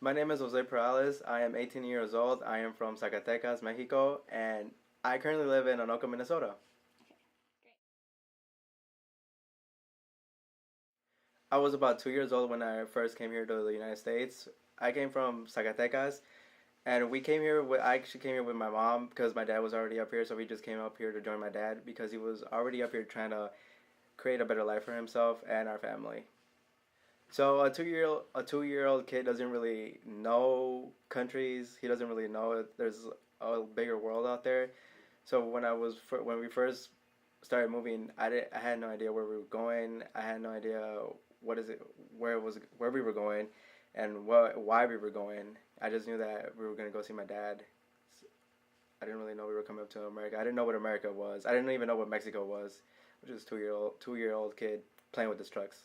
My name is Jose Perales. I am 18 years old. I am from Zacatecas, Mexico, and I currently live in Anoka, Minnesota. I was about 2 years old when I first came here to the United States. I came from Zacatecas, and we came here with. I actually came here with my mom because my dad was already up here, so we just came up here to join my dad because he was already up here trying to create a better life for himself and our family. So a 2-year old kid doesn't really know countries. He doesn't really know there's a bigger world out there. So when we first started moving, I had no idea where we were going. I had no idea what is it where we were going, and why we were going. I just knew that we were gonna go see my dad. I didn't really know we were coming up to America. I didn't know what America was. I didn't even know what Mexico was, which is 2-year old kid playing with his trucks.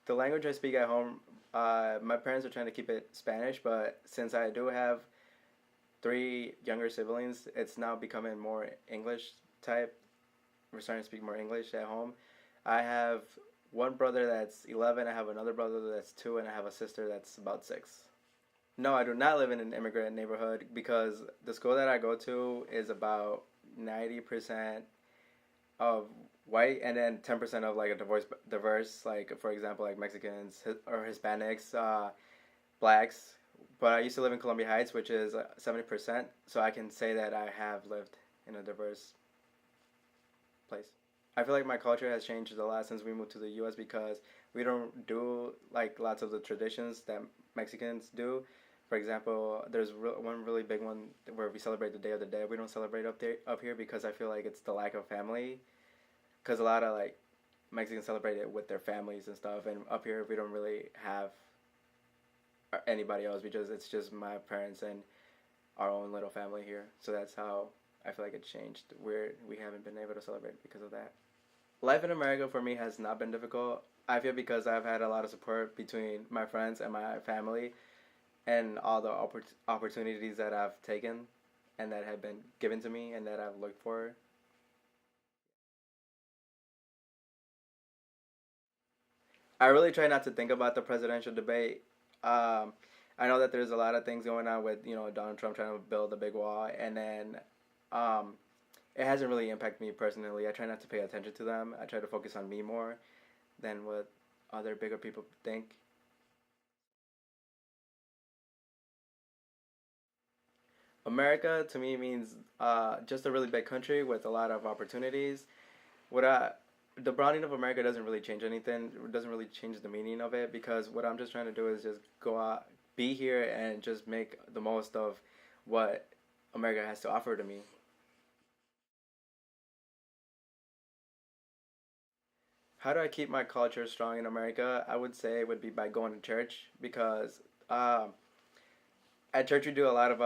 The language I speak at home, my parents are trying to keep it Spanish, but since I do have three younger siblings, it's now becoming more English type. We're starting to speak more English at home. I have one brother that's 11, I have another brother that's 2, and I have a sister that's about 6. No, I do not live in an immigrant neighborhood because the school that I go to is about 90% of white and then 10% of like a diverse, like for example like Mexicans or Hispanics, blacks. But I used to live in Columbia Heights, which is 70%, so I can say that I have lived in a diverse place. I feel like my culture has changed a lot since we moved to the US because we don't do like lots of the traditions that Mexicans do. For example, there's one really big one where we celebrate the Day of the Dead. We don't celebrate up here because I feel like it's the lack of family. Because a lot of like Mexicans celebrate it with their families and stuff, and up here we don't really have anybody else. It's just my parents and our own little family here. So that's how I feel like it changed. We haven't been able to celebrate because of that. Life in America for me has not been difficult. I feel because I've had a lot of support between my friends and my family, and all the opportunities that I've taken and that have been given to me and that I've looked for. I really try not to think about the presidential debate. Um, I know that there's a lot of things going on with Donald Trump trying to build a big wall, and then um, it hasn't really impacted me personally. I try not to pay attention to them. I try to focus on me more than what other bigger people think. America to me means just a really big country with a lot of opportunities. What I The branding of America doesn't really change anything. It doesn't really change the meaning of it because what I'm just trying to do is just go out, be here, and just make the most of what America has to offer to me. How do I keep my culture strong in America? I would say it would be by going to church because at church we do a lot of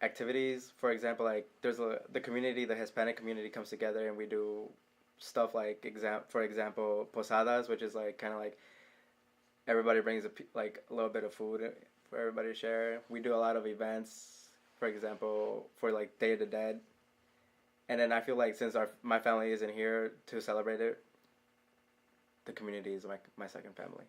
activities. For example, like the community, the Hispanic community comes together and we do stuff like for example posadas, which is like kind of like everybody brings like a little bit of food for everybody to share. We do a lot of events, for example, for like Day of the Dead. And then I feel like since my family isn't here to celebrate it, the community is my second family.